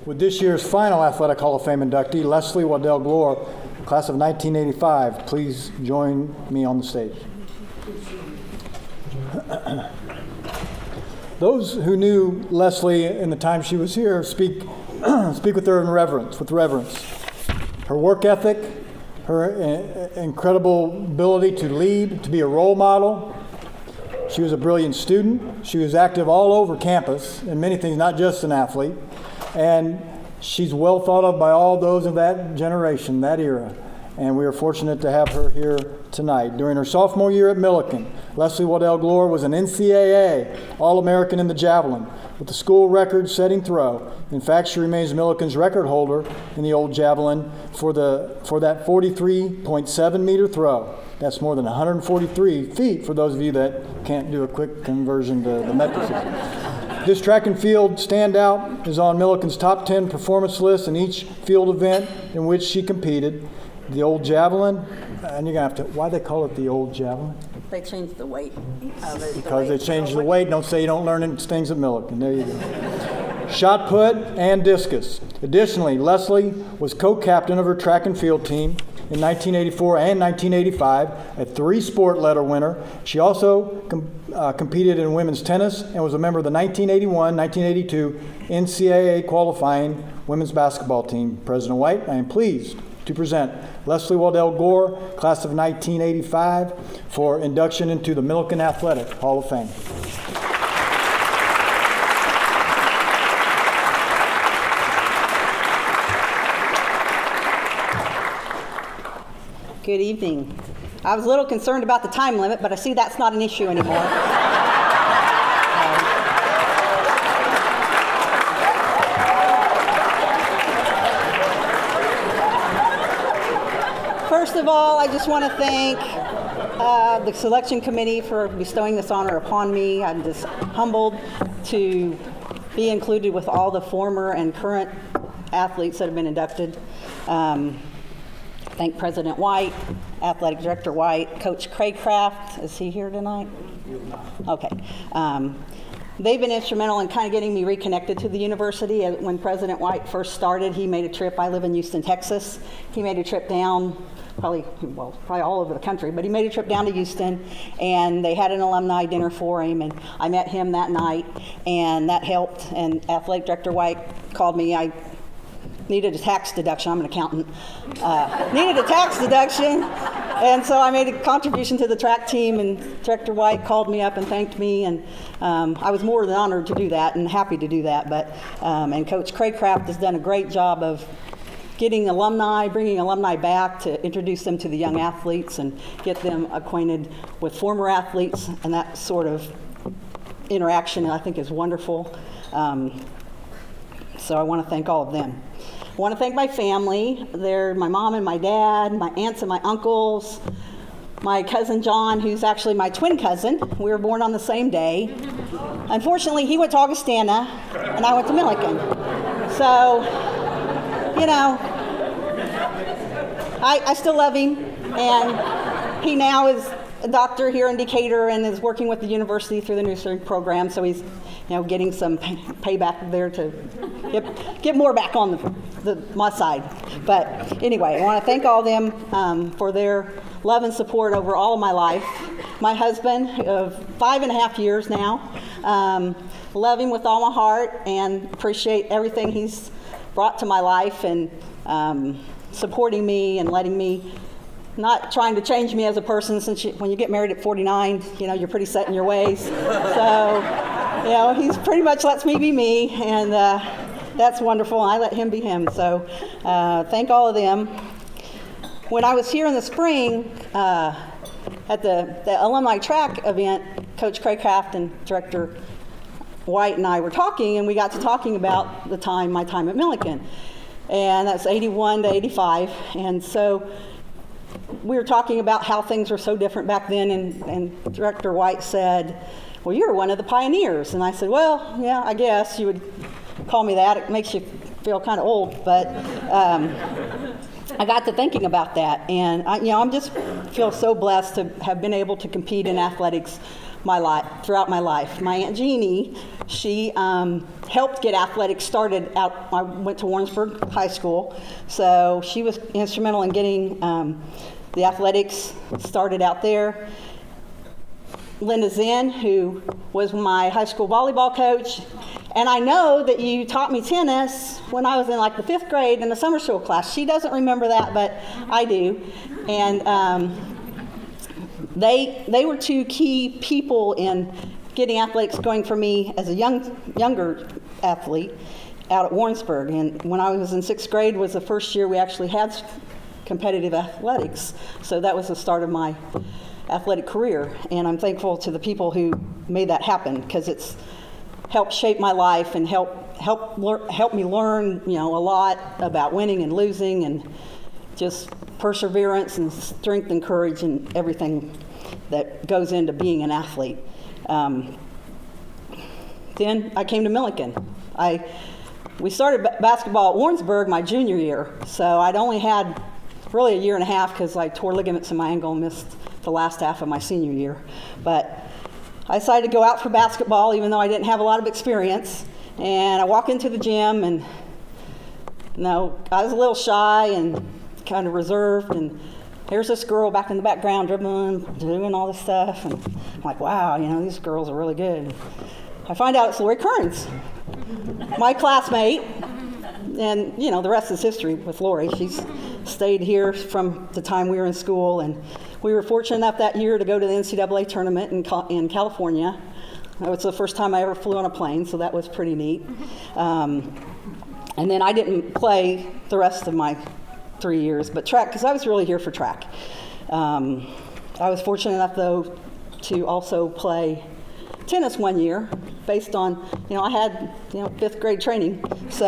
with this year's final Athletic Hall of Fame inductee, Leslie Waddell-Glore, class of 1985. Please join me on the stage. Those who knew Leslie in the time she was here speak with her in reverence, with reverence. Her work ethic, her incredible ability to lead, to be a role model. She was a brilliant student. She was active all over campus in many things, not just an athlete. And she's well thought of by all those of that generation, that era. And we are fortunate to have her here tonight. During her sophomore year at Millikin, Leslie Waddell-Glore was an NCAA All-American in the javelin with the school record-setting throw. In fact, she remains Millikin's record holder in the old javelin for that 43.7 meter throw. That's more than 143 feet for those of you that can't do a quick conversion to the metric system. This track and field standout is on Millikin's top 10 performance list in each field event in which she competed. The old javelin, and you're going to have to, why they call it the old javelin? They changed the weight of it. Because they changed the weight. Don't say you don't learn any things at Millikin. There you go. Shot put and discus. Additionally, Leslie was co-captain of her track and field team in 1984 and 1985, a 3-sport letter winner. She also competed in women's tennis and was a member of the 1981-1982 NCAA qualifying women's basketball team. President White, I am pleased to present Leslie Waddell-Glore, class of 1985, for induction into the Millikin Athletic Hall of Fame. Good evening. I was a little concerned about the time limit, but I see that's not an issue anymore. First of all, I just want to thank the selection committee for bestowing this honor upon me. I'm just humbled to be included with all the former and current athletes that have been inducted. Thank President White, Athletic Director White, Coach Craycraft. Is he here tonight? Okay. They've been instrumental in kind of getting me reconnected to the university. When President White first started, he made a trip. I live in Houston, Texas. He made a trip down, probably all over the country, but he made a trip down to Houston, and they had an alumni dinner for him, and I met him that night, and that helped. And Athletic Director White called me. I needed a tax deduction. I'm an accountant. Needed a tax deduction, and so I made a contribution to the track team, and Director White called me up and thanked me, and I was more than honored to do that and happy to do that. But and Coach Craycraft has done a great job of bringing alumni back to introduce them to the young athletes and get them acquainted with former athletes, and that sort of interaction I think is wonderful. So I want to thank all of them. I want to thank my family. They're my mom and my dad, my aunts and my uncles, my cousin John, who's actually my twin cousin. We were born on the same day. Unfortunately, he went to Augustana, and I went to Millikin. So, you know, I still love him, and he now is a doctor here in Decatur and is working with the university through the nursing program, so he's getting some payback there to get more back on my side. But anyway, I want to thank all of them for their love and support over all of my life. My husband of 5.5 years now, love him with all my heart and appreciate everything he's brought to my life, and supporting me and letting me, not trying to change me as a person, since when you get married at 49, you're pretty set in your ways. So, he's pretty much lets me be me, and that's wonderful. I let him be him. So, thank all of them. When I was here in the spring at the alumni track event, Coach Craycraft and Director White and I were talking, and we got to talking about my time at Millikin, and that's 81 to 85, and so we were talking about how things were so different back then, and Director White said, well, you're one of the pioneers. And I said, well, yeah, I guess you would call me that. It makes you feel kind of old, but I got to thinking about that, and I'm just feel so blessed to have been able to compete in athletics throughout my life. My Aunt Jeannie, she helped get athletics started out. I went to Warrensburg High School, so she was instrumental in getting the athletics started out there. Linda Zinn, who was my high school volleyball coach, and I know that you taught me tennis when I was in like the 5th grade in the summer school class. She doesn't remember that, but I do. And they were 2 key people in getting athletics going for me as a younger athlete out at Warrensburg. And when I was in 6th grade was the first year we actually had competitive athletics. So that was the start of my athletic career. And I'm thankful to the people who made that happen, because it's helped shape my life and help me learn, a lot about winning and losing, and just perseverance and strength and courage and everything that goes into being an athlete. Then I came to Millikin. We started basketball at Warrensburg my junior year, so I'd only had really a year and a half because I tore ligaments in my ankle and missed the last half of my senior year. But I decided to go out for basketball even though I didn't have a lot of experience. And I walk into the gym, and I was a little shy and kind of reserved, and here's this girl back in the background dribbling, doing all this stuff, and I'm like, wow, these girls are really good. I find out it's Lori Kearns, my classmate, and the rest is history with Lori. She's stayed here from the time we were in school, and we were fortunate enough that year to go to the NCAA tournament in California. It was the first time I ever flew on a plane, so that was pretty neat. And then I didn't play the rest of my 3 years, but track, because I was really here for track. I was fortunate enough, though, to also play tennis 1 year based on, I had, 5th grade training. So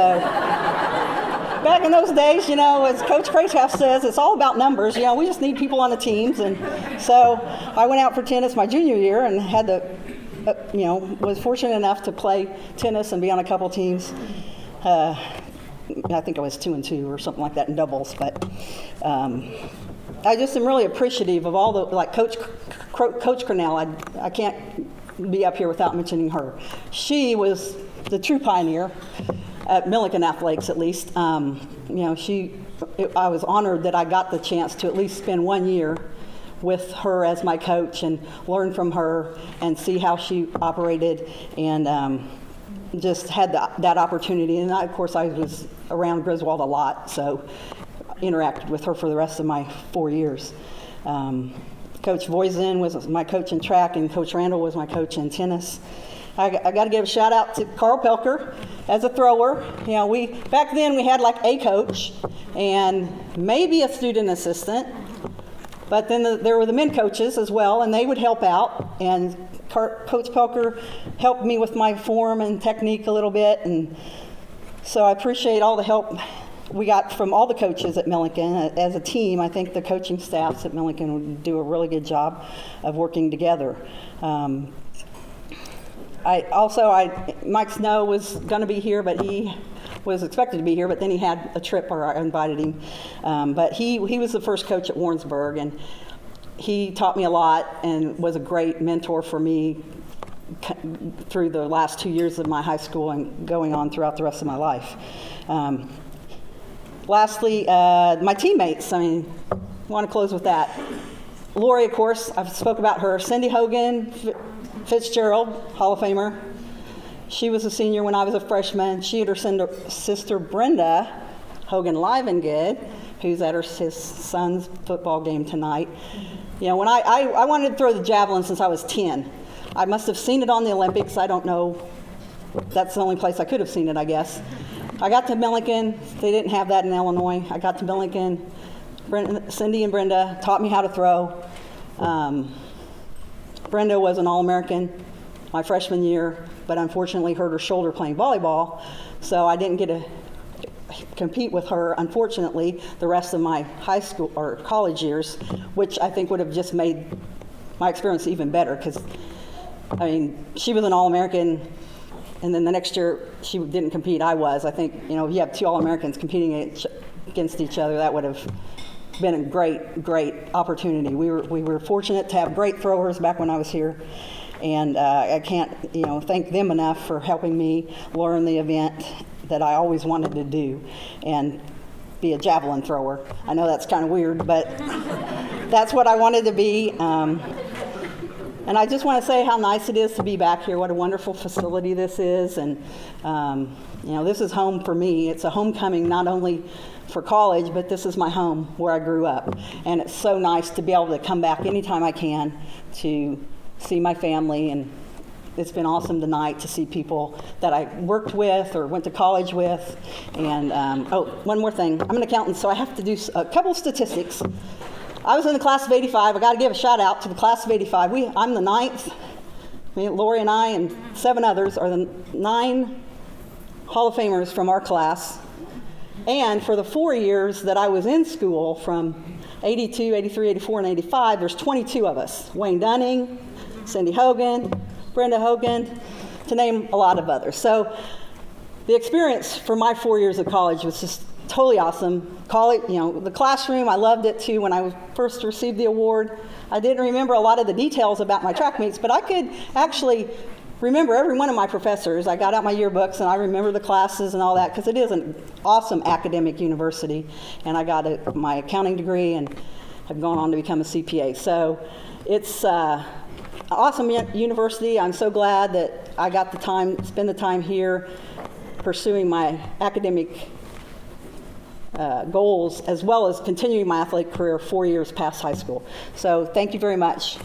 back in those days, as Coach Krayhoff says, it's all about numbers. We just need people on the teams. And so I went out for tennis my junior year and had was fortunate enough to play tennis and be on a couple teams. I think I was 2-2 or something like that in doubles, but I just am really appreciative of all the, like Coach Cornell. I can't be up here without mentioning her. She was the true pioneer at Millikin Athletics, at least. I was honored that I got the chance to at least spend 1 year with her as my coach and learn from her and see how she operated, and just had that opportunity. And of course, I was around Griswold a lot, so interacted with her for the rest of my 4 years. Coach Voisin was my coach in track, and Coach Randall was my coach in tennis. I got to give a shout out to Carl Pelker as a thrower. Back then we had like a coach and maybe a student assistant, but then there were the men coaches as well, and they would help out. And Coach Pelker helped me with my form and technique a little bit, and so I appreciate all the help we got from all the coaches at Millikin. As a team, I think the coaching staffs at Millikin would do a really good job of working together. Mike Snow was going to be here, but he was expected to be here, but then he had a trip, or I invited him. But he was the first coach at Warrensburg, and he taught me a lot and was a great mentor for me through the last 2 years of my high school and going on throughout the rest of my life. Lastly, my teammates. I want to close with that. Lori, of course, I've spoke about her. Cindy Hogan Fitzgerald, Hall of Famer. She was a senior when I was a freshman. She and her sister Brenda Hogan Livengood, who's at his son's football game tonight. When I wanted to throw the javelin since I was 10. I must have seen it on the Olympics. I don't know. That's the only place I could have seen it, I guess. I got to Millikin. They didn't have that in Illinois. I got to Millikin. Cindy and Brenda taught me how to throw. Brenda was an All-American my freshman year, but unfortunately hurt her shoulder playing volleyball, so I didn't get to compete with her, unfortunately, the rest of my high school or college years, which I think would have just made my experience even better, because, she was an All-American, and then the next year she didn't compete. I was. I think, if you have two All-Americans competing against each other, that would have been a great opportunity. We were fortunate to have great throwers back when I was here. And I can't, thank them enough for helping me learn the event that I always wanted to do, and be a javelin thrower. I know that's kind of weird, but that's what I wanted to be. And I just want to say how nice it is to be back here. What a wonderful facility this is. And, this is home for me. It's a homecoming not only for college, but this is my home where I grew up. And it's so nice to be able to come back anytime I can to see my family. And it's been awesome tonight to see people that I worked with or went to college with. And, one more thing. I'm an accountant, so I have to do a couple statistics. I was in the class of 85. I got to give a shout out to the class of 85. I'm the 9th. Lori and I and 7 others are the 9 Hall of Famers from our class. And for the 4 years that I was in school, from 82, 83, 84, and 85, there's 22 of us. Wayne Dunning, Cindy Hogan, Brenda Hogan, to name a lot of others. So the experience for my 4 years of college was just totally awesome. College, the classroom, I loved it too. When I first received the award, I didn't remember a lot of the details about my track meets, but I could actually remember every one of my professors. I got out my yearbooks and I remember the classes and all that, because it is an awesome academic university. And I got my accounting degree and have gone on to become a CPA. So it's awesome university. I'm so glad that I got spend the time here pursuing my academic goals, as well as continuing my athletic career 4 years past high school. So thank you very much.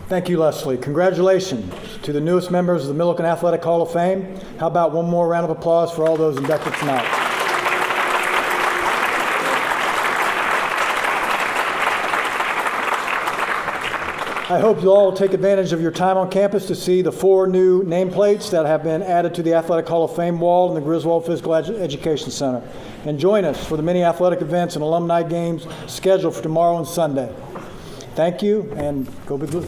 Thank you, Leslie. Congratulations to the newest members of the Millikin Athletic Hall of Fame. How about one more round of applause for all those inducted tonight? I hope you'll all take advantage of your time on campus to see the 4 new nameplates that have been added to the Athletic Hall of Fame wall in the Griswold Physical Education Center. And join us for the many athletic events and alumni games scheduled for tomorrow and Sunday. Thank you, and go Big Blue.